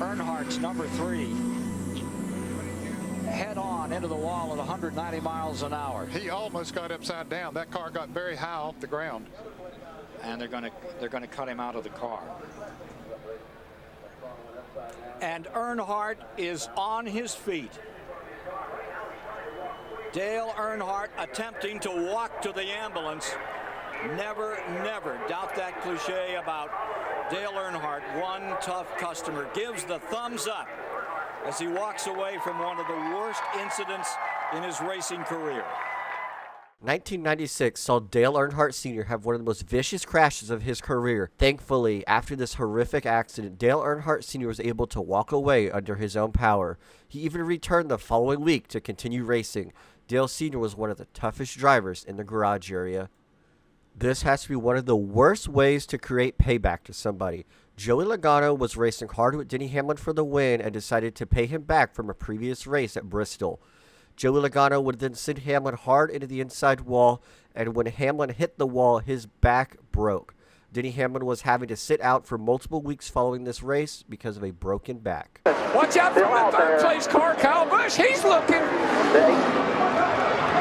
Earnhardt's number 3. Head on into the wall at 190 miles an hour. He almost got upside down. That car got very high off the ground. And they're going to cut him out of the car. And Earnhardt is on his feet. Dale Earnhardt attempting to walk to the ambulance. Never, never doubt that cliche about Dale Earnhardt. One tough customer gives the thumbs up as he walks away from one of the worst incidents in his racing career. 1996 saw Dale Earnhardt Sr. have one of the most vicious crashes of his career. Thankfully, after this horrific accident, Dale Earnhardt Sr. was able to walk away under his own power. He even returned the following week to continue racing. Dale Sr. was one of the toughest drivers in the garage area. This has to be one of the worst ways to create payback to somebody. Joey Logano was racing hard with Denny Hamlin for the win and decided to pay him back from a previous race at Bristol. Joey Logano would then send Hamlin hard into the inside wall, and when Hamlin hit the wall, his back broke. Denny Hamlin was having to sit out for multiple weeks following this race because of a broken back. Watch out for the third place car, Kyle Busch. He's looking.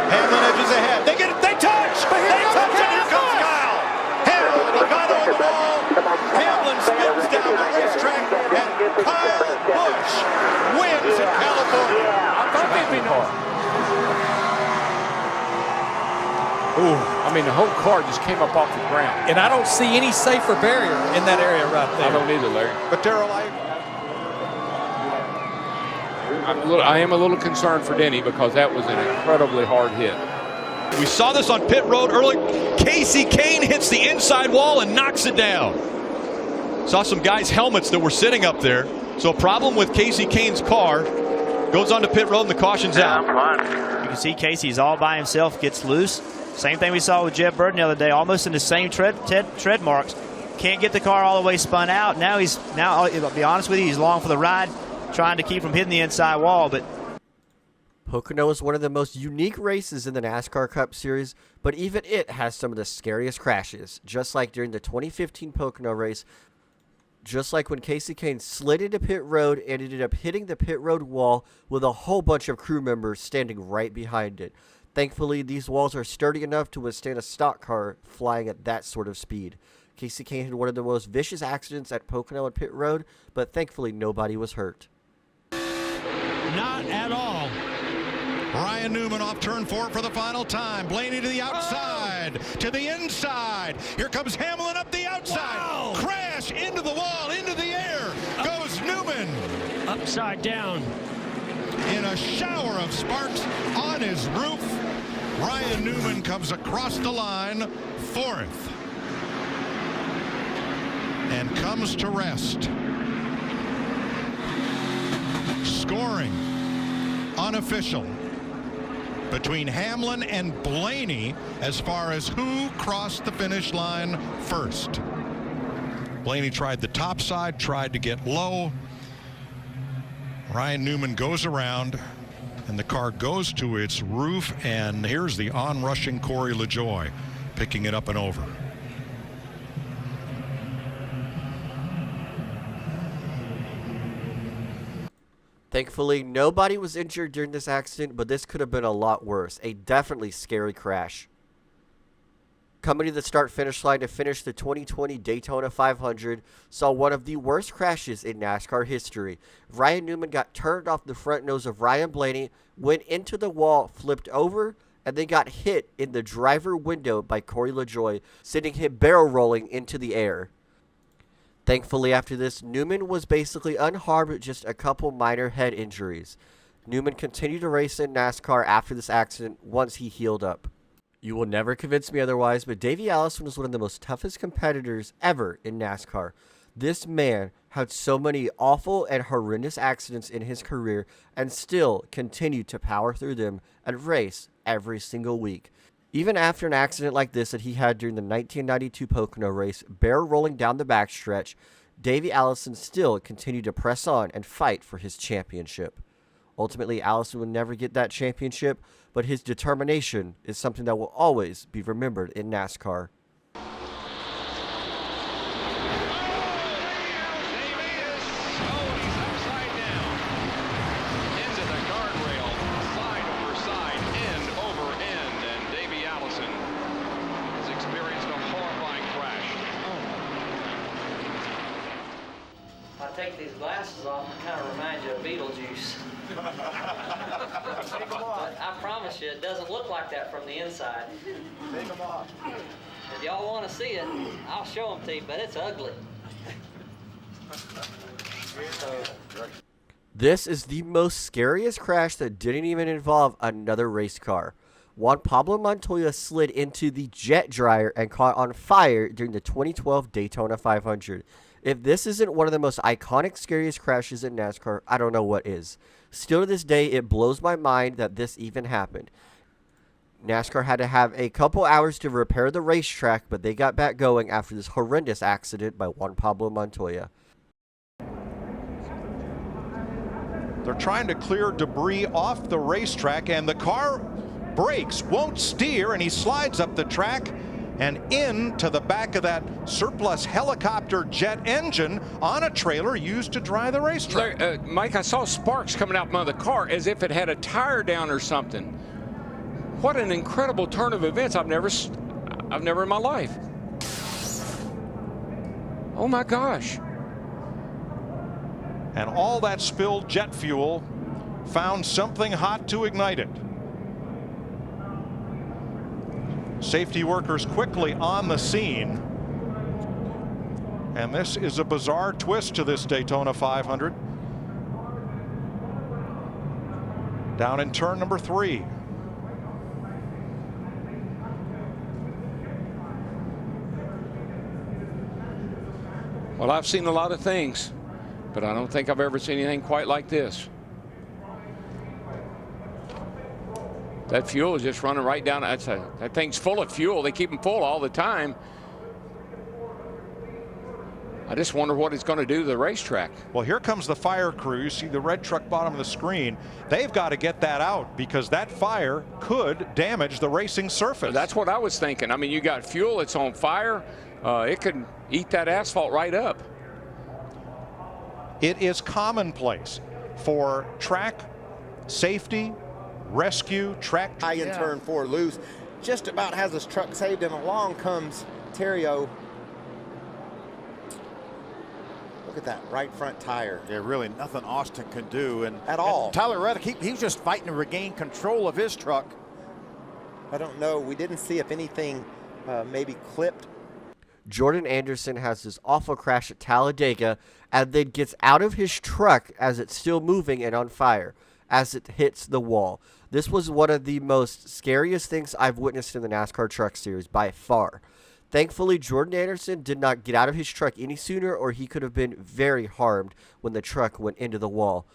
Hamlin edges ahead. They touch. They touch, and here comes Kyle. Hamlin, Logano on the wall. Hamlin spins down the racetrack, and Kyle Busch wins in California. I thought they'd be nice. Ooh, I mean, the whole car just came up off the ground. And I don't see any safer barrier in that area right there. I don't either, Larry. But Darrell, I am a little concerned for Denny because that was an incredibly hard hit. We saw this on pit road early. Casey Kane hits the inside wall and knocks it down. Saw some guys' helmets that were sitting up there. So a problem with Casey Kane's car. Goes on to pit road and the caution's out. You can see Casey's all by himself, gets loose. Same thing we saw with Jeb Burton the other day, almost in the same tread marks. Can't get the car all the way spun out. Now I'll be honest with you, he's long for the ride, trying to keep from hitting the inside wall. But Pocono is one of the most unique races in the NASCAR Cup Series, but even it has some of the scariest crashes, just like during the 2015 Pocono race. Just like when Casey Kane slid into pit road and ended up hitting the pit road wall with a whole bunch of crew members standing right behind it. Thankfully, these walls are sturdy enough to withstand a stock car flying at that sort of speed. Casey Kane had one of the most vicious accidents at Pocono and pit road, but thankfully nobody was hurt. Not at all. Ryan Newman off turn 4 for the final time. Blaney to the outside, to the inside. Here comes Hamlin up the outside. Wow. Crash into the wall, into the air. Goes Newman. Upside down. In a shower of sparks on his roof, Ryan Newman comes across the line, 4th. And comes to rest. Scoring unofficial between Hamlin and Blaney as far as who crossed the finish line first. Blaney tried the top side, tried to get low. Ryan Newman goes around and the car goes to its roof, and here's the onrushing Corey LaJoie picking it up and over. Thankfully, nobody was injured during this accident, but this could have been a lot worse. A definitely scary crash. Coming to the start-finish line to finish the 2020 Daytona 500 saw one of the worst crashes in NASCAR history. Ryan Newman got turned off the front nose of Ryan Blaney, went into the wall, flipped over, and then got hit in the driver window by Corey LaJoie, sending him barrel rolling into the air. Thankfully, after this, Newman was basically unharmed with just a couple minor head injuries. Newman continued to race in NASCAR after this accident once he healed up. You will never convince me otherwise, but Davey Allison was one of the most toughest competitors ever in NASCAR. This man had so many awful and horrendous accidents in his career and still continued to power through them and race every single week. Even after an accident like this that he had during the 1992 Pocono race, barrel rolling down the backstretch, Davey Allison still continued to press on and fight for his championship. Ultimately, Allison would never get that championship, but his determination is something that will always be remembered in NASCAR. take these glasses off, it kind of reminds you of Beetlejuice. But I promise you, it doesn't look like that from the inside. Take them off. If y'all want to see it, I'll show them to you, but it's ugly. This is the most scariest crash that didn't even involve another race car. Juan Pablo Montoya slid into the jet dryer and caught on fire during the 2012 Daytona 500. If this isn't one of the most iconic, scariest crashes in NASCAR, I don't know what is. Still to this day, it blows my mind that this even happened. NASCAR had to have a couple hours to repair the racetrack, but they got back going after this horrendous accident by Juan Pablo Montoya. They're trying to clear debris off the racetrack, and the car brakes, won't steer, and he slides up the track and into the back of that surplus helicopter jet engine on a trailer used to dry the racetrack. Mike, I saw sparks coming out from the car as if it had a tire down or something. What an incredible turn of events. I've never in my life. Oh my gosh. And all that spilled jet fuel found something hot to ignite it. Safety workers quickly on the scene. And this is a bizarre twist to this Daytona 500. Down in turn number 3. Well, I've seen a lot of things, but I don't think I've ever seen anything quite like this. That fuel is just running right down. That thing's full of fuel. They keep them full all the time. I just wonder what it's going to do to the racetrack. Well, here comes the fire crew. You see the red truck bottom of the screen. They've got to get that out because that fire could damage the racing surface. That's what I was thinking. I mean, you got fuel, it's on fire. It could eat that asphalt right up. It is commonplace for track safety, rescue, track. High in turn 4 loose. Just about has his truck saved, and along comes Terrio. Look at that right front tire. Yeah, really nothing Austin can do. And at all. And Tyler Reddick, he was just fighting to regain control of his truck. I don't know. We didn't see if anything maybe clipped. Jordan Anderson has this awful crash at Talladega and then gets out of his truck as it's still moving and on fire as it hits the wall. This was one of the most scariest things I've witnessed in the NASCAR Truck Series by far. Thankfully, Jordan Anderson did not get out of his truck any sooner, or he could have been very harmed when the truck went into the wall.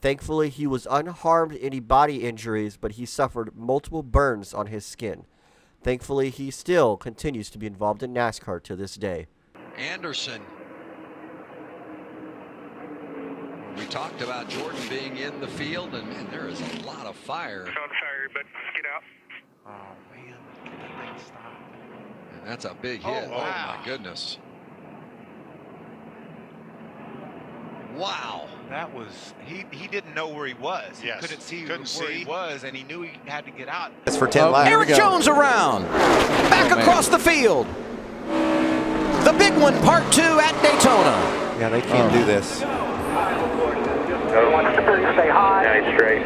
Thankfully, he was unharmed any body injuries, but he suffered multiple burns on his skin. Thankfully, he still continues to be involved in NASCAR to this day. Anderson. We talked about Jordan being in the field, and there is a lot of fire. Sorry, but get out. Oh, man. Get that thing stopped. And that's a big hit. Oh, wow. Oh my goodness. Wow. That was, he didn't know where he was. He couldn't see where he was, and he knew he had to get out. That's for 10 laps. Eric Jones around. Back across the field. The big one, part 2 at Daytona. Yeah, they can't do this. Stay high. Nice straight.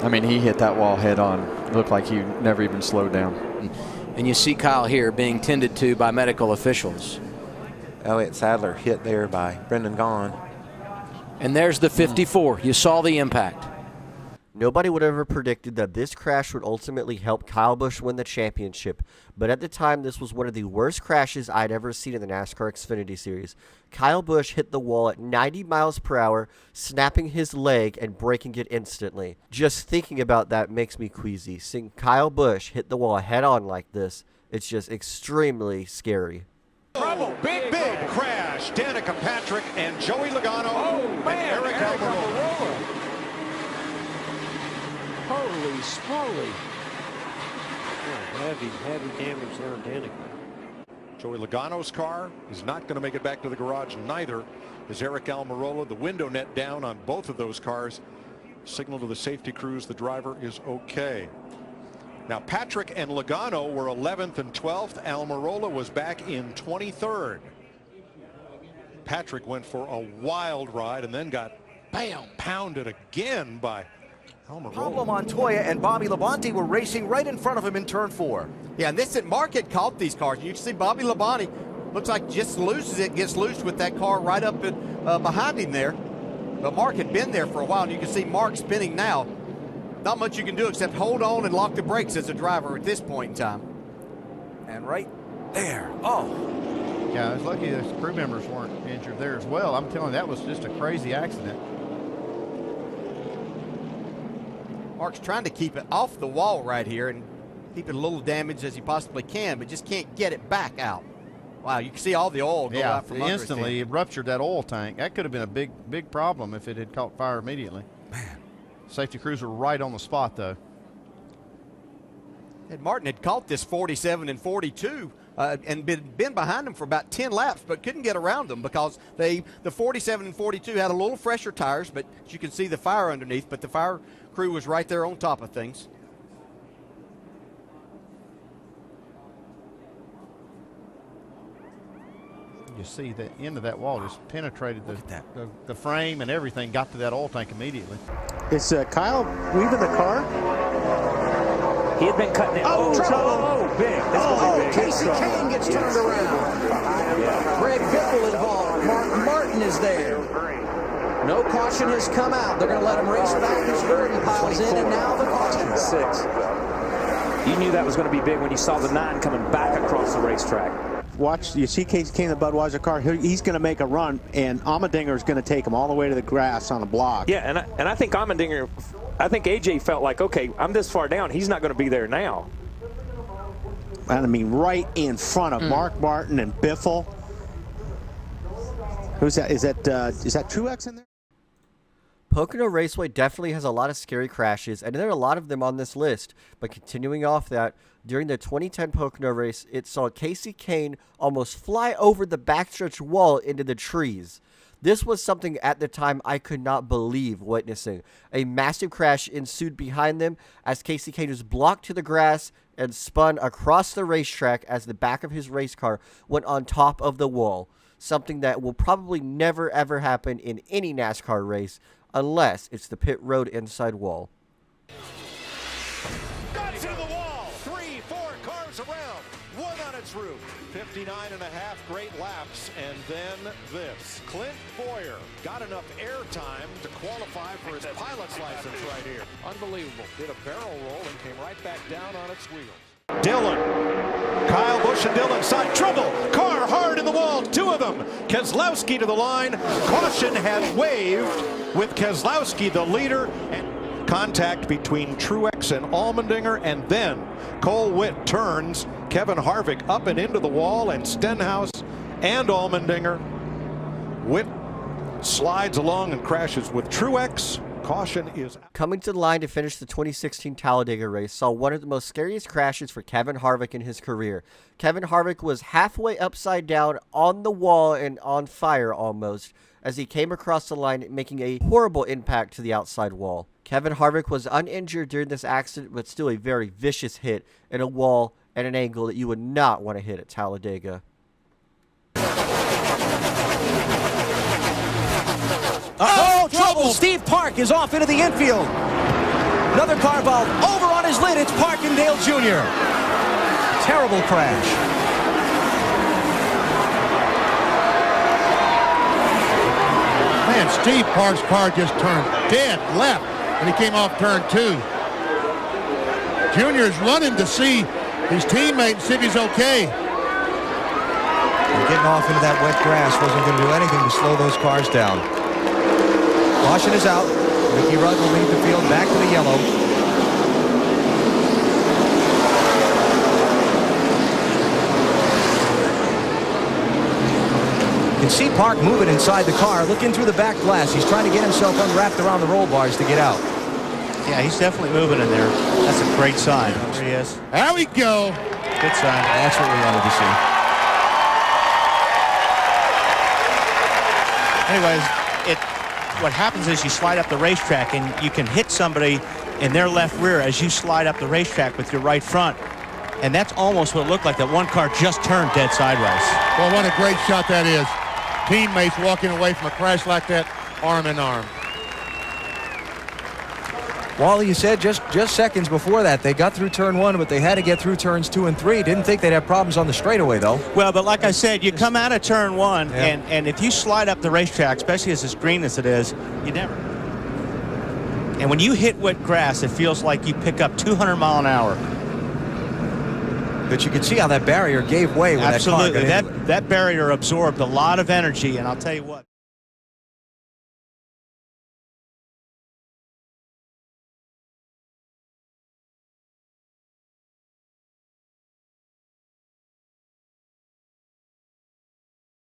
I mean, he hit that wall head on. Looked like he never even slowed down. And you see Kyle here being tended to by medical officials. Elliott Sadler hit there by Brendan Gaughan. And there's the 54. You saw the impact. Nobody would have ever predicted that this crash would ultimately help Kyle Busch win the championship, but at the time this was one of the worst crashes I'd ever seen in the NASCAR Xfinity Series. Kyle Busch hit the wall at 90 miles per hour, snapping his leg and breaking it instantly. Just thinking about that makes me queasy. Seeing Kyle Busch hit the wall head on like this, it's just extremely scary. Trouble, big crash. Danica Patrick and Joey Logano and Eric Almirola. Holy smoly. Heavy damage there on Danica. Joey Logano's car is not going to make it back to the garage. Neither is Eric Almirola. The window net down on both of those cars. Signal to the safety crews the driver is okay. Now, Patrick and Logano were 11th and 12th. Almirola was back in 23rd. Patrick went for a wild ride and then got, bam, pounded again by Pablo Montoya and Bobby Labonte were racing right in front of him in turn 4. Yeah, and this Mark had caught these cars. You can see Bobby Labonte looks like just loses it, gets loose with that car right up behind him there. But Mark had been there for a while, and you can see Mark spinning now. Not much you can do except hold on and lock the brakes as a driver at this point in time. And right there. Oh. Yeah, I was lucky the crew members weren't injured there as well. I'm telling you, that was just a crazy accident. Mark's trying to keep it off the wall right here and keep it a little damaged as he possibly can, but just can't get it back out. Wow, you can see all the oil go out from under instantly it ruptured that oil tank. That could have been a big problem if it had caught fire immediately. Man. Safety crews were right on the spot, though. Ed Martin had caught this 47 and 42 and been behind them for about 10 laps, but couldn't get around them because the 47 and 42 had a little fresher tires, but you can see the fire underneath, but the fire crew was right there on top of things. You see the end of that wall just penetrated the frame and everything, got to that oil tank immediately. Is Kyle leaving the car? He had been cutting it. Oh, big. Casey Kane gets turned around. Greg Biffle involved. Mark Martin is there. No caution has come out. They're going to let him race back as Verdi piles in, and now the caution. 6. You knew that was going to be big when you saw the 9 coming back across the racetrack. Watch, you see Casey Kane in the Budweiser car. He's going to make a run, and Allmendinger is going to take him all the way to the grass on a block. Yeah, and I think Allmendinger, I think AJ felt like, okay, I'm this far down. He's not going to be there now. And I mean, right in front of Mark Martin and Biffle. Who's that? Is that Truex in there? Pocono Raceway definitely has a lot of scary crashes, and there are a lot of them on this list. But continuing off that, during the 2010 Pocono race, it saw Casey Kane almost fly over the backstretch wall into the trees. This was something at the time I could not believe witnessing. A massive crash ensued behind them as Casey Kane was blocked to the grass and spun across the racetrack as the back of his race car went on top of the wall. Something that will probably never ever happen in any NASCAR race unless it's the pit road inside wall. Got to the wall. 3-4 cars around. One on its roof. 59 and a half great laps. And then this. Clint Boyer got enough air time to qualify for his pilot's license right here. Unbelievable. Did a barrel roll and came right back down on its wheels. Dillon. Kyle Busch and Dillon side trouble. Car hard in the wall. 2 of them. Keselowski to the line. Caution has waved with Keselowski the leader. And contact between Truex and Allmendinger. And then Cole Witt turns Kevin Harvick up and into the wall. And Stenhouse and Allmendinger. Witt slides along and crashes with Truex. Caution is coming to the line to finish the 2016 Talladega race saw one of the most scariest crashes for Kevin Harvick in his career. Kevin Harvick was halfway upside down on the wall and on fire almost as he came across the line, making a horrible impact to the outside wall. Kevin Harvick was uninjured during this accident, but still a very vicious hit in a wall at an angle that you would not want to hit at Talladega. Oh, trouble! Steve Park is off into the infield. Another car ball over on his lid. It's Parkindale Jr. Terrible crash. Man, Steve Park's car just turned dead left when he came off turn 2. Junior's running to see his teammate and see if he's okay. And getting off into that wet grass wasn't going to do anything to slow those cars down. Caution is out. Mickey Rudd will lead the field back to the yellow. You can see Park moving inside the car, looking through the back glass. He's trying to get himself unwrapped around the roll bars to get out. Yeah, he's definitely moving in there. That's a great sign. There he is. There we go. Good sign. That's what we wanted to see. Anyways, what happens is you slide up the racetrack and you can hit somebody in their left rear as you slide up the racetrack with your right front. And that's almost what it looked like. That one car just turned dead sideways. Well, what a great shot that is. teammates walking away from a crash like that arm in arm. Wally, you said just seconds before that they got through turn 1, but they had to get through turns 2 and 3. Didn't think they'd have problems on the straightaway, though. Well, but like I said, you come out of turn 1, and if you slide up the racetrack, especially as green as it is, you never. And when you hit wet grass, it feels like you pick up 200 mile an hour. But you can see how that barrier gave way when Absolutely. that car got into it. That barrier absorbed a lot of energy, and I'll tell you what.